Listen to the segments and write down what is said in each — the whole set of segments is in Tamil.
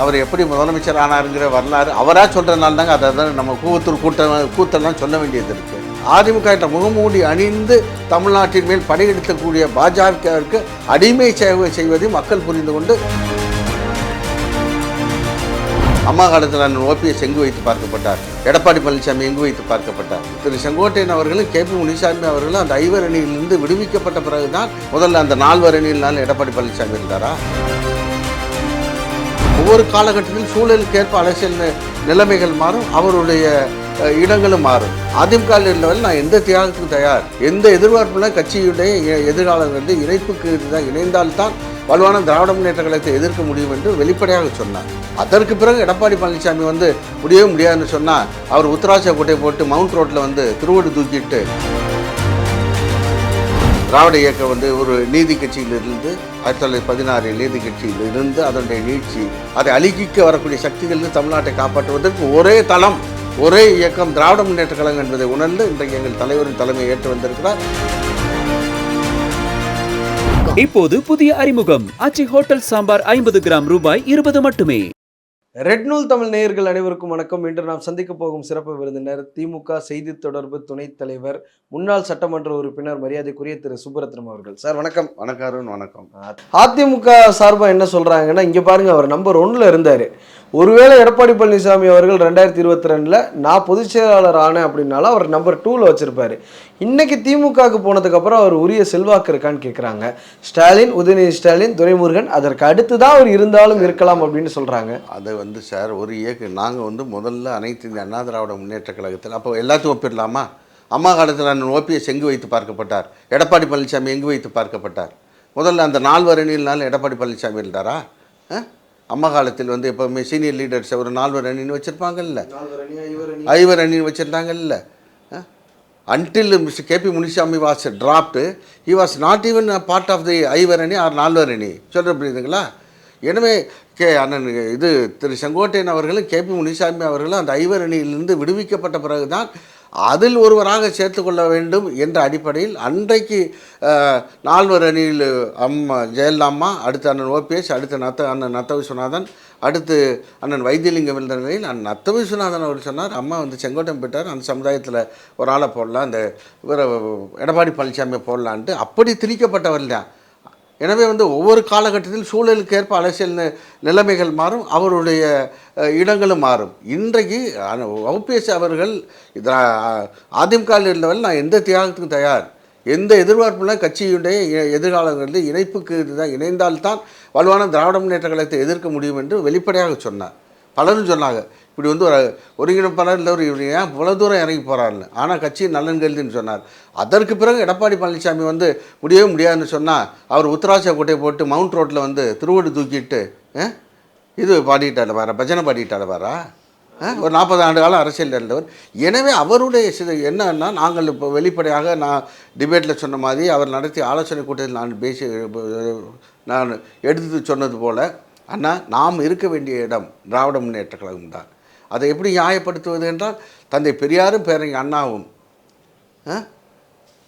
அவர் எப்படி முதலமைச்சர் ஆனாருங்கிற வரலாறு அவராக சொல்கிறதுனால தாங்க அதை தான் நம்ம கூத்தெல்லாம் சொல்ல வேண்டியது இருக்குது. அதிமுக என்ற முகமூடி அணிந்து தமிழ்நாட்டின் மேல் படையெடுக்கக்கூடிய பாஜகவிற்கு அடிமை சேவை செய்வதை மக்கள் புரிந்து கொண்டு அம்மா காலத்தில் அண்ணன் ஓபிஎஸ் எங்கு வைத்து பார்க்கப்பட்டார், எடப்பாடி பழனிசாமி எங்கு வைத்து பார்க்கப்பட்டார், திரு செங்கோட்டையன் அவர்களும் கேபி முனிசாமி அவர்களும் அந்த ஐவர் அணியிலிருந்து விடுவிக்கப்பட்ட பிறகுதான் முதல்ல அந்த 4 அணியினால் எடப்பாடி பழனிசாமி இருந்தாரா? ஒவ்வொரு காலகட்டத்தில் சூழலுக்கு ஏற்ப அரசியல் நிலைமைகள் மாறும், அவருடைய இடங்களும் மாறும். அதிமுக இருந்தவரை நான் எந்த தியாகத்துக்கும் தயார், எந்த எதிர்பார்ப்புல கட்சியுடைய எதிர்காலம் வந்து இணைப்புக்கு இணைந்தால்தான் வலுவான திராவிட முன்னேற்ற கழகத்தை எதிர்க்க முடியும் என்று வெளிப்படையாக சொன்னார். அதற்கு பிறகு எடப்பாடி பழனிசாமி வந்து முடியவே முடியாதுன்னு சொன்னால் அவர் உத்தராட்ச கோட்டை போட்டு மவுண்ட் ரோட்டில் வந்து திருவடி தூக்கிட்டு திராவிட இயக்கம் வந்து ஒரு நீதி கட்சியிலிருந்து 1916 நீதி கட்சியிலிருந்து அதனுடைய நீட்சி அதை அழிக்க வரக்கூடிய சக்திகள் தமிழ்நாட்டை காப்பாற்றுவதற்கு ஒரே தளம், ஒரே இயக்கம் திராவிட முன்னேற்ற கழகம் என்பதை உணர்ந்து இன்றைக்கு எங்கள் தலைவரின் தலைமையை ஏற்று வந்திருக்கிறார். இப்போது புதிய அறிமுகம் ஆச்சி ஹோட்டல் சாம்பார் 50 கிராம் ரூபாய் 20 மட்டுமே. ரெட் நூல் தமிழ் நேயர்கள் அனைவருக்கும் வணக்கம். இன்று நாம் சந்திக்க போகும் சிறப்பு விருந்தினர் திமுக செய்தி தொடர்பு துணைத் தலைவர் முன்னாள் சட்டமன்ற உறுப்பினர் மரியாதைக்குரிய திரு சுப்பரத்னம் அவர்கள். சார் வணக்கம். வணக்கம். அதிமுக சார்பாக என்ன சொல்றாங்கன்னா, இங்க பாருங்க, அவர் நம்பர் 1ல இருந்தாரு. ஒருவேளை எடப்பாடி பழனிசாமி அவர்கள் 2022 நான் பொதுச் செயலாளர் ஆனேன் அப்படின்னாலும் அவர் நம்பர் 2ல வச்சிருப்பாரு. இன்னைக்கு திமுகவுக்கு போனதுக்கு அப்புறம் அவர் உரிய செல்வாக்கு இருக்கான்னு கேட்குறாங்க. ஸ்டாலின், உதயநிதி ஸ்டாலின், துரைமுருகன் அதற்கு அடுத்து தான் அவர் இருந்தாலும் இருக்கலாம் அப்படின்னு சொல்றாங்க. அது வந்து சார் ஒரு இயக்கம் நாங்கள் வந்து முதல்ல அனைத்து இந்திய அண்ணா திராவிட முன்னேற்ற கழகத்தில் அப்போ எல்லாத்தையும் ஒப்பிடலாமா? அம்மா காலத்தில் அண்ணன் ஓபிஎஸ் எங்கு வைத்து பார்க்கப்பட்டார், எடப்பாடி பழனிசாமி எங்கு வைத்து பார்க்கப்பட்டார், முதல்ல அந்த 4 அணியினாலும் எடப்பாடி பழனிசாமி இருந்தாரா? அம்மா காலத்தில் வந்து எப்போவுமே சீனியர் லீடர்ஸ் ஒரு 4 அணின்னு வச்சுருப்பாங்கல்ல, 5 அணின்னு வச்சுருந்தாங்கல்ல. Until mister KP Munisamy was dropped, he was not even part of the 5 அணி ஆர் 4 அணி. சொல்கிற புரியுதுங்களா? எனவே அண்ணன் இது திரு செங்கோட்டையன் அவர்களும் கேபி முனிசாமி அவர்களும் அந்த 5 அணியிலிருந்து விடுவிக்கப்பட்ட பிறகுதான் அதில் ஒருவராக சேர்த்துக்கொள்ள வேண்டும் என்ற அடிப்படையில் அன்றைக்கு 4 அணியில் ஜெயலலிதா, அடுத்து அண்ணன் ஓபிஎஸ், அடுத்து அண்ணன் நத்த விஸ்வநாதன், அடுத்து அண்ணன் வைத்தியலிங்கம் இருந்த நிலையில் அண்ணன் நத்த விஸ்வநாதன் அவர் சொன்னார், அம்மா வந்து செங்கோட்டையன் போயிட்டார், அந்த சமுதாயத்தில் ஒரு ஆளை போடலாம், அந்த இவரை எடப்பாடி பழனிசாமியை போடலான்ட்டு அப்படி திணிக்கப்பட்டவர் தான். எனவே வந்து ஒவ்வொரு காலகட்டத்தில் சூழலுக்கு ஏற்ப அரசியல் நிலைமைகள் மாறும், அவருடைய இடங்களும் மாறும். இன்றைக்கு ஓபிஎஸ் அவர்கள் அதிமுகவில் இருந்தவரை நான் எந்த தியாகத்துக்கும் தயார், எந்த எதிர்பார்ப்புல கட்சியுடைய எதிர்காலங்களில் இணைப்புக்கு இணைந்தால்தான் வலுவான திராவிட முன்னேற்ற கழகத்தை எதிர்க்க முடியும் என்று வெளிப்படையாக சொன்னார். பலரும் சொன்னாங்க, இப்படி வந்து ஒரு ஒருங்கிணைப்பாளர் இல்லை ஒரு இவர் ஏன் இவ்வளோ தூரம் இறங்கி போகிறாருன்னு. ஆனால் கட்சியின் நலன் கருதின்னு சொன்னார். அதற்கு பிறகு எடப்பாடி பழனிசாமி வந்து முடியவே முடியாதுன்னு சொன்னால் அவர் உத்தராட்ச கோட்டையை போட்டு மவுண்ட் ரோட்டில் வந்து திருவடி தூக்கிட்டு இது பாடிட்டாள் வேற, பஜனை பாடிட்டாள் வேறா. ஒரு 40 ஆண்டு காலம் அரசியல் இருந்தவர். எனவே அவருடைய என்னன்னா, நாங்கள் இப்போ வெளிப்படையாக நான் டிபேட்டில் சொன்ன மாதிரி அவர் நடத்திய ஆலோசனை கூட்டத்தில் நான் எடுத்து சொன்னது போல், அண்ணா நாம் இருக்க வேண்டிய இடம் திராவிட முன்னேற்ற கழகம் தான். அதை எப்படி நியாயப்படுத்துவது என்றால், தந்தை பெரியாரும் பேரறிஞர் அண்ணாவும்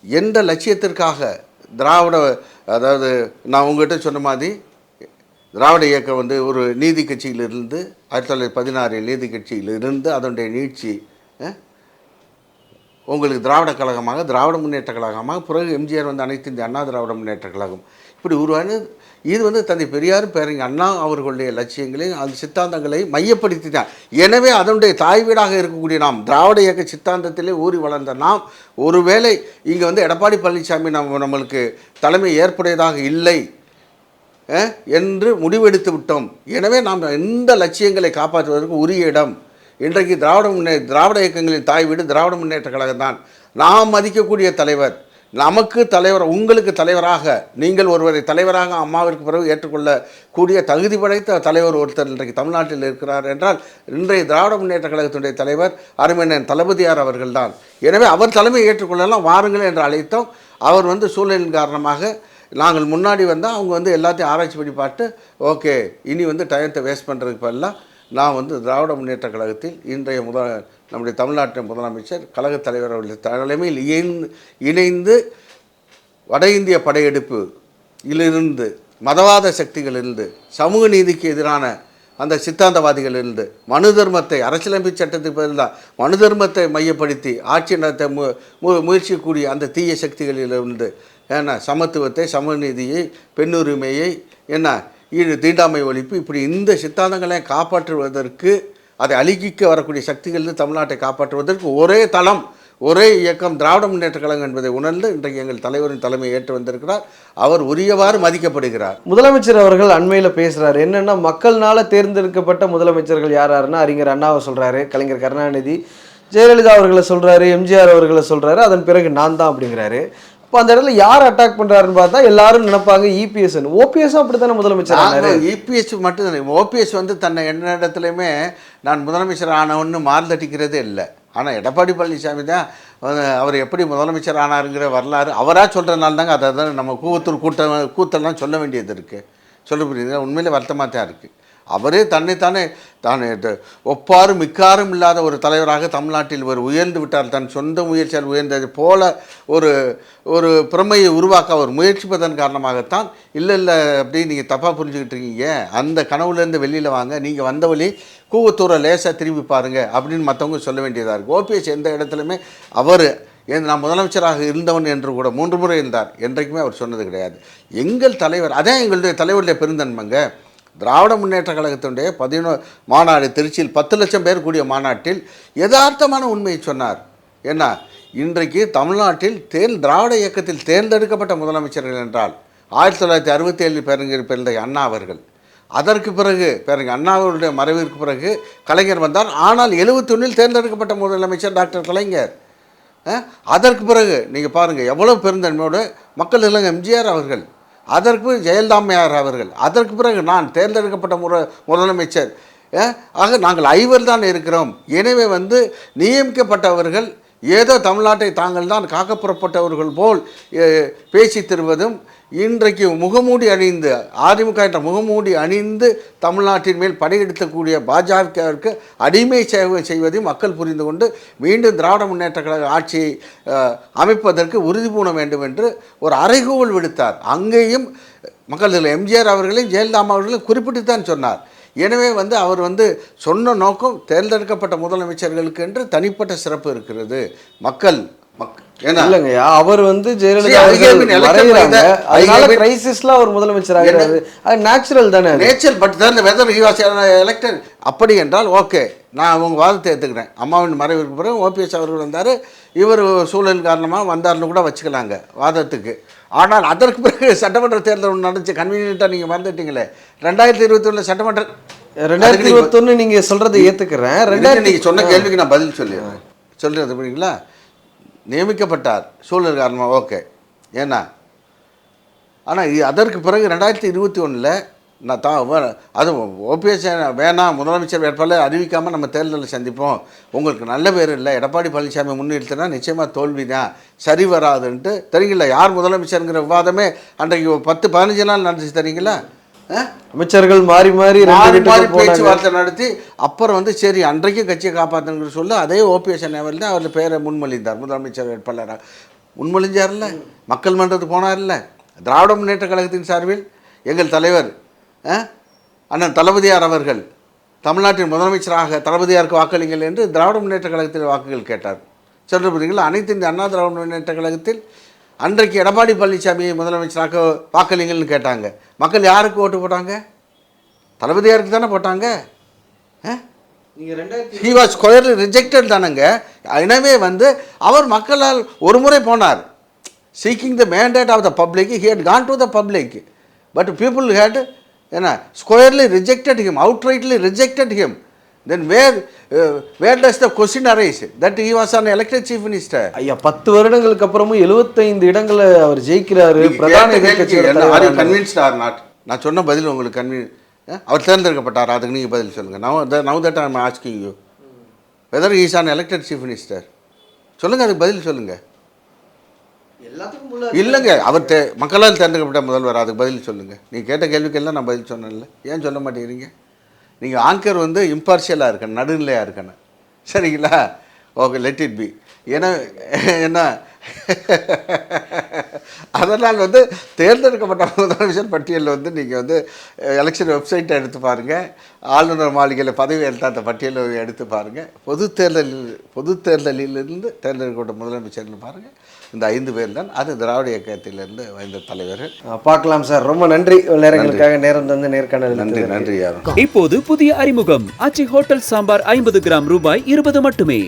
எந்த லட்சியத்திற்காக அதாவது நான் உங்கள்கிட்ட சொன்ன மாதிரி திராவிட இயக்கம் வந்து ஒரு நீதி கட்சியிலிருந்து 1916 நீதி கட்சியிலிருந்து அதனுடைய நீட்சி உங்களுக்கு திராவிட கழகமாக, திராவிட முன்னேற்ற கழகமாக, பிறகு எம்ஜிஆர் வந்து அனைத்து இந்திய அண்ணா திராவிட முன்னேற்ற கழகம் இப்படி உருவானது. இது வந்து தந்தை பெரியாரும் பேரறிஞர் அண்ணா அவர்களுடைய லட்சியங்களையும் அந்த சித்தாந்தங்களை மையப்படுத்தி தான். எனவே அதனுடைய தாய் வீடாக இருக்கக்கூடிய நாம், திராவிட இயக்க சித்தாந்தத்திலே ஊறி வளர்ந்த நாம், ஒருவேளை இங்கே வந்து எடப்பாடி பழனிசாமி நம்மளுக்கு தலைமை ஏற்புடையதாக இல்லை என்று முடிவெடுத்து விட்டோம். எனவே நாம் இந்த லட்சியங்களை காப்பாற்றுவதற்கு உரிய இடம் இன்றைக்கு திராவிட இயக்கங்களின் தாய் வீடு திராவிட முன்னேற்ற கழகம் தான். நாம் மதிக்கக்கூடிய தலைவர், நமக்கு தலைவர், உங்களுக்கு தலைவராக, நீங்கள் ஒருவரை தலைவராக அம்மாவிற்கு பிறகு ஏற்றுக்கொள்ளக்கூடிய தகுதி படைத்த தலைவர் ஒருத்தர் இன்றைக்கு தமிழ்நாட்டில் இருக்கிறார் என்றால் இன்றைய திராவிட முன்னேற்ற கழகத்தினுடைய தலைவர் அருமையன் தளபதியார் அவர்கள்தான். எனவே அவர் தலைமையை ஏற்றுக்கொள்ளலாம், வாருங்கள் என்று அழைத்தோம். அவர் வந்து சூழலின் காரணமாக நாங்கள் முன்னாடி வந்தால் அவங்க வந்து எல்லாத்தையும் ஆராய்ச்சி பண்ணி பார்த்து, ஓகே இனி வந்து டயத்தை வேஸ்ட் பண்ணுறதுக்கு பதிலாக நான் வந்து திராவிட முன்னேற்ற கழகத்தில் இன்றைய நம்முடைய தமிழ்நாட்டின் முதலமைச்சர் கழகத் தலைவர் அவருடைய தலைமையில் இணைந்து வட இந்திய படையெடுப்பு இலிருந்து, மதவாத சக்திகளிலிருந்து, சமூக நீதிக்கு எதிரான அந்த சித்தாந்தவாதிகள் இருந்து மனு தர்மத்தை அரசியலமைப்பு சட்டத்துக்கு பதிலாக மனு தர்மத்தை மையப்படுத்தி ஆட்சி நடத்த முயற்சிக்கக்கூடிய அந்த தீய சக்திகளிலிருந்து ஏன்னா சமத்துவத்தை, சமநீதியை, பெண்ணுரிமையை, என்ன தீண்டாமை ஒழிப்பு, இப்படி இந்த சித்தாந்தங்களை காப்பாற்றுவதற்கு, அதை அழிக்க வரக்கூடிய சக்திகளிலிருந்து தமிழ்நாட்டை காப்பாற்றுவதற்கு ஒரே தளம், ஒரே இயக்கம் திராவிட முன்னேற்ற கழகம் என்பதை உணர்ந்து இன்றைக்கு எங்கள் தலைவரின் தலைமையை ஏற்று வந்திருக்கிறார். அவர் உரியவாறு மதிக்கப்படுகிறார். முதலமைச்சர் அவர்கள் அண்மையில் பேசுகிறார். என்னென்னா, மக்கள்னால தேர்ந்தெடுக்கப்பட்ட முதலமைச்சர்கள் யாருன்னா அறிஞர் அண்ணாவை சொல்கிறாரு, கலைஞர் கருணாநிதி, ஜெயலலிதா அவர்களை சொல்கிறாரு, எம்ஜிஆர் அவர்களை சொல்கிறாரு, அதன் பிறகு நான் தான் அப்படிங்கிறாரு. இப்போ அந்த இடத்துல யார் அட்டாக் பண்ணுறாருன்னு பார்த்தா எல்லாரும் நினைப்பாங்க இபிஎஸ். ஓபிஎஸ் அப்படி தானே முதலமைச்சர். இபிஎஸ் மட்டும் தானே. ஓபிஎஸ் வந்து தன்னை என்ன இடத்துலையுமே நான் முதலமைச்சர் ஆனவன்னு மார்தட்டிக்கிறதே இல்லை. ஆனால் எடப்பாடி பழனிசாமி தான் அவர் எப்படி முதலமைச்சர் ஆனாருங்கிற வரலாறு அவராக சொல்கிறதுனால தாங்க அதை தான் நம்ம கூத்தெல்லாம் சொல்ல வேண்டியது இருக்குது. சொல்ல புரியுது. உண்மையிலே வருத்தமாக தான் இருக்குது. அவரே தன்னைத்தானே ஒப்பாரும் மிக்காரும் இல்லாத ஒரு தலைவராக தமிழ்நாட்டில் இவர் உயர்ந்து விட்டார். தன் சொந்த முயற்சியால் உயர்ந்தது போல ஒரு பிரமையை உருவாக்க அவர் முயற்சிப்பதன் காரணமாகத்தான். இல்லை அப்படின்னு நீங்கள் தப்பாக புரிஞ்சுக்கிட்டு இருக்கீங்க, அந்த கனவுலேருந்து வெளியில் வாங்க, நீங்கள் வந்த வழி கூவத்தூரை லேசாக திரும்பி பாருங்கள் அப்படின்னு மற்றவங்க சொல்ல வேண்டியதாக இருக்குது. ஓபிஎஸ் எந்த இடத்துலையுமே அவர் நான் முதலமைச்சராக இருந்தவன் என்று கூட 3 முறை இருந்தார், என்றைக்குமே அவர் சொன்னது கிடையாது. எங்கள் தலைவர், அதான் எங்களுடைய தலைவருடைய பெருந்தன்மைங்க. திராவிட முன்னேற்ற கழகத்தினுடைய 11 மாநாடு திருச்சியில் 10 லட்சம் பேர் கூடிய மாநாட்டில் யதார்த்தமான உண்மையை சொன்னார். என்ன, இன்றைக்கு தமிழ்நாட்டில் திராவிட இயக்கத்தில் தேர்ந்தெடுக்கப்பட்ட முதலமைச்சர்கள் என்றால் 1967 பேரறிஞர் பிறந்த அண்ணா அவர்கள், அதற்கு பிறகு அண்ணா அவருடைய மறைவிற்கு பிறகு கலைஞர் வந்தார். ஆனால் 71 தேர்ந்தெடுக்கப்பட்ட முதலமைச்சர் டாக்டர் கலைஞர். அதற்கு பிறகு நீங்கள் பாருங்கள் எவ்வளோ பெருந்தன்மையோடு மக்கள் இல்லைங்க எம்ஜிஆர் அவர்கள், அதற்கு ஜெயலலிதாமையார் அவர்கள், அதற்கு பிறகு நான் தேர்ந்தெடுக்கப்பட்ட முதலமைச்சர். ஆக நாங்கள் 5 தான் இருக்கிறோம். எனவே நியமிக்கப்பட்டவர்கள் ஏதோ தமிழ்நாட்டை தாங்கள் தான் காக்க புறப்பட்டவர்கள் போல் பேசி தருவதும், இன்றைக்கு முகமூடி அணிந்து அதிமுக என்ற முகமூடி அணிந்து தமிழ்நாட்டின் மேல் படையெடுக்கக்கூடிய பாஜகவிற்கு அடிமை சேவை செய்வதையும் மக்கள் புரிந்து கொண்டு மீண்டும் திராவிட முன்னேற்ற கழக ஆட்சியை அமைப்பதற்கு உறுதி பூண வேண்டும் என்று ஒரு அறைகூவல் விடுத்தார். அங்கேயும் மக்கள் எம்ஜிஆர் அவர்களையும் ஜெயலலிதா அவர்களையும் குறிப்பிட்டு தான் சொன்னார். எனவே அவர் சொன்ன நோக்கம் தேர்ந்தெடுக்கப்பட்ட முதலமைச்சர்களுக்கு என்று தனிப்பட்ட சிறப்பு இருக்கிறது. மக்கள் இல்லைங்கய்யா, அவர் ஜெயலலிதா கிரைசிஸ்ல அவர் முதலமைச்சர் ஆகிறாரு, அது நேச்சுரல் தானே. Natural. But whether he was elected அப்படி என்றால் ஓகே, நான் உங்கள் வாதத்தை ஏற்றுக்கிறேன். அம்மாவின் மறைவிற்கு பிறகு ஓபிஎஸ் அவர்கள் வந்தார், இவர் சூழல் காரணமாக வந்தார்னு கூட வச்சுக்கலாங்க வாதத்துக்கு. ஆனால் அதற்கு பிறகு சட்டமன்ற தேர்தல் நடந்துச்சு. கன்வீனியன்ட்டாக நீங்கள் மறந்துட்டீங்களே, 2021 சட்டமன்ற 2021 நீங்கள் சொல்கிறத ஏற்றுக்கிறேன். நீங்கள் சொன்ன கேள்விக்கு நான் பதில் சொல்லுறது புரியுங்களா. நியமிக்கப்பட்டார் சூழல் காரணமாக ஓகே. ஏன்னா ஆனால் அதற்கு பிறகு 2021 நான் அது ஓபிஎஸ் வேணாம் முதலமைச்சர் வேட்பாளர் அறிவிக்காமல் நம்ம தேர்தலில் சந்திப்போம், உங்களுக்கு நல்ல பேர் இல்லை, எடப்பாடி பழனிசாமி முன்னிறுத்தினா நிச்சயமாக தோல்வி தான், சரி வராதுன்ட்டு தெரியுங்களா. யார் முதலமைச்சருங்கிற விவாதமே அன்றைக்கு 10-15 நாள் நடந்துச்சு தெரியுங்களா. அமைச்சர்கள் மாறி மாறி பேச்சுவார்த்தை நடத்தி அப்புறம் சரி அன்றைக்கு கட்சியை காப்பாற்றுங்கிற சொல்ல அதே ஓபிஎஸ் அண்ணாவில் தான் அவர் பேரை முன்மொழிந்தார் முதலமைச்சர் வேட்பாளராக. முன்மொழிஞ்சார்ல, மக்கள் மன்றத்துக்கு போனார்ல. திராவிட முன்னேற்ற கழகத்தின் சார்பில் எங்கள் தலைவர் அண்ணன் தளபதியார் அவர்கள் தமிழ்நாட்டின் முதலமைச்சராக தளபதியாருக்கு வாக்களிங்கள் என்று திராவிட முன்னேற்ற கழகத்தில் வாக்குகள் கேட்டார். சொல்ல புரியுங்களா. அனைத்து இந்த அண்ணா திராவிட முன்னேற்ற கழகத்தில் அன்றைக்கு எடப்பாடி பழனிசாமியை முதலமைச்சராக வாக்களிங்கள்னு கேட்டாங்க. மக்கள் யாருக்கு ஓட்டு போட்டாங்க? தளபதியாருக்கு தானே போட்டாங்க. ஹி வாஸ் ஸ்கொயர்லி ரிஜெக்டட் தானங்க. எனவே அவர் மக்களால் ஒரு முறை போனார். Seeking the mandate of the public, he had gone to the public, but people had squarely rejected him, outrightly rejected him. Then where does the question arise that he was an elected chief minister? ஐயா 10 வருடங்களுக்கு அப்புறமும் 75 இடங்களை அவர் ஜெயிக்கிறாரு. பிரதான எதிர்க்கட்சியோட are you convinced or not? நான் சொன்ன பதில் உங்களுக்கு அவர் தேர்ந்தெடுக்கப்பட்டார், அதுக்கு நீங்கள் பதில் சொல்லுங்கள். now that I am asking you whether he is an elected chief minister, சொல்லுங்கள், அதுக்கு பதில் சொல்லுங்கள். இல்லைங்க, அவர் மக்களால் தேர்ந்தெடுக்கப்பட்ட முதல்வர், அதுக்கு பதில் சொல்லுங்கள். நீங்கள் கேட்ட கேள்விக்கெல்லாம் நான் பதில் சொன்னேன்ல, ஏன் சொல்ல மாட்டேங்கிறீங்க? நீங்கள் ஆங்கர் இம்பார்ஷியலாக இருக்கணும், நடுநிலையாக இருக்கணும், சரிங்களா? Okay, let it be. ஏன்னா அதனால் வந்து தேர்ந்தெடுக்கப்பட்ட முதலமைச்சர் பட்டியலில் வந்து நீங்கள் வந்து எலெக்ஷன் வெப்சைட்டை எடுத்து பாருங்கள், ஆளுநர் மாளிகையில் பதவி எடுத்த அந்த பட்டியலை எடுத்து பாருங்கள், பொது தேர்தலிலிருந்து தேர்ந்தெடுக்கப்பட்ட முதலமைச்சர்னு பாருங்கள். இந்த 5 பேர் தான். அது திராவிட இயக்கத்திலிருந்து வந்த தலைவர்கள். பார்க்கலாம் சார். ரொம்ப நன்றி நேரங்களுக்காக நேரம் தந்து நேர்காணல். நன்றி யாரும். இப்போது புதிய அறிமுகம் ஆச்சி ஹோட்டல் சாம்பார் 50 கிராம் ரூபாய் 20 மட்டுமே.